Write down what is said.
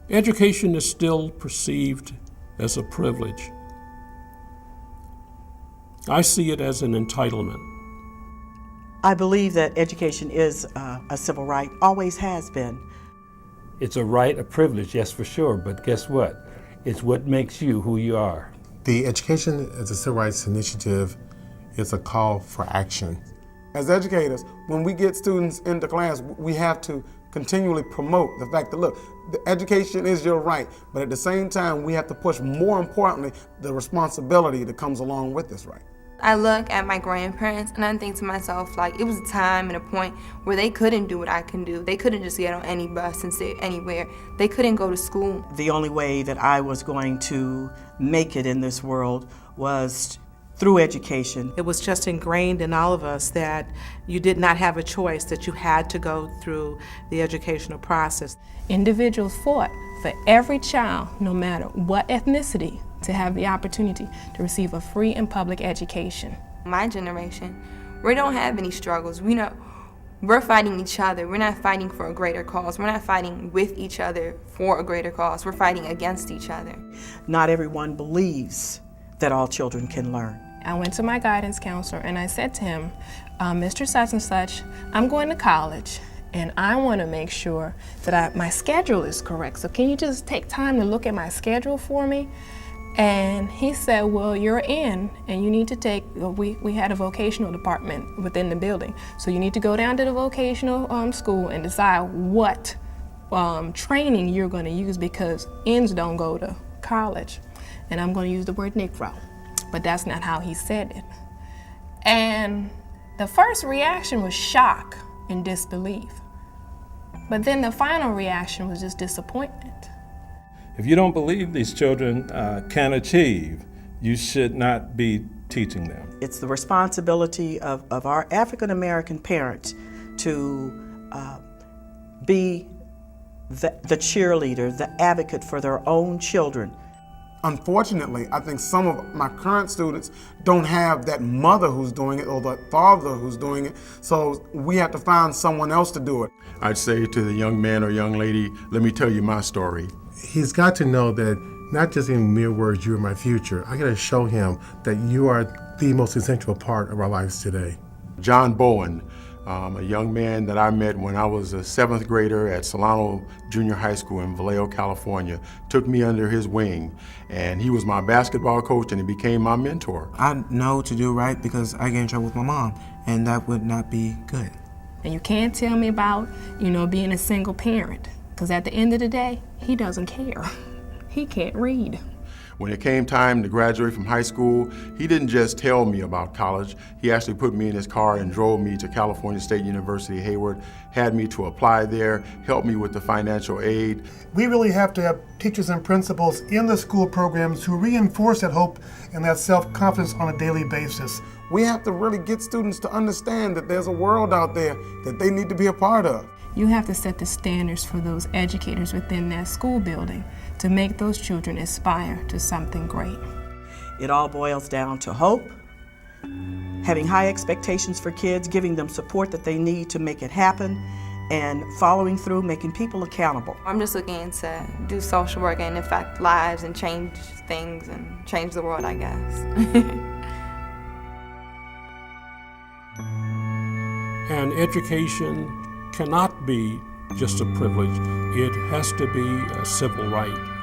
Education is still perceived as a privilege. I see it as an entitlement. I believe that education is a civil right, always has been. It's a right, a privilege, yes, for sure, but guess what? It's what makes you who you are. The Education as a Civil Rights Initiative is a call for action. As educators, when we get students into class, we have to continually promote the fact that, look, the education is your right, but at the same time, we have to push, more importantly, the responsibility that comes along with this right. I look at my grandparents and I think to myself, like, it was a time and a point where they couldn't do what I can do. They couldn't just get on any bus and sit anywhere. They couldn't go to school. The only way that I was going to make it in this world was through education. It was just ingrained in all of us that you did not have a choice, that you had to go through the educational process. Individuals fought for every child, no matter what ethnicity, to have the opportunity to receive a free and public education. My generation, we don't have any struggles. We're fighting each other. We're not fighting for a greater cause. We're not fighting with each other for a greater cause. We're fighting against each other. Not everyone believes that all children can learn. I went to my guidance counselor and I said to him, Mr. Such and Such, I'm going to college and I want to make sure that my schedule is correct. So can you just take time to look at my schedule for me? And he said, well, you're in and you need to take, we had a vocational department within the building. So you need to go down to the vocational school and decide what training you're going to use, because ends don't go to college. And I'm going to use the word Negro, but that's not how he said it. And the first reaction was shock and disbelief. But then the final reaction was just disappointment. If you don't believe these children can achieve, you should not be teaching them. It's the responsibility of our African American parents to be the cheerleader, the advocate for their own children. Unfortunately, I think some of my current students don't have that mother who's doing it or the father who's doing it, so we have to find someone else to do it. I'd say to the young man or young lady, let me tell you my story. He's got to know that not just in mere words, you are my future. I got to show him that you are the most essential part of our lives today. John Bowen, a young man that I met when I was a 7th grader at Solano Junior High School in Vallejo, California, took me under his wing, and he was my basketball coach and he became my mentor. I know to do right because I get in trouble with my mom, and that would not be good. And you can't tell me about, being a single parent, because at the end of the day, he doesn't care. He can't read. When it came time to graduate from high school, he didn't just tell me about college. He actually put me in his car and drove me to California State University, Hayward, had me to apply there, helped me with the financial aid. We really have to have teachers and principals in the school programs who reinforce that hope and that self-confidence on a daily basis. We have to really get students to understand that there's a world out there that they need to be a part of. You have to set the standards for those educators within that school building to make those children aspire to something great. It all boils down to hope, having high expectations for kids, giving them support that they need to make it happen, and following through, making people accountable. I'm just looking to do social work and affect lives and change things and change the world, I guess. And education cannot be just a privilege. It has to be a civil right.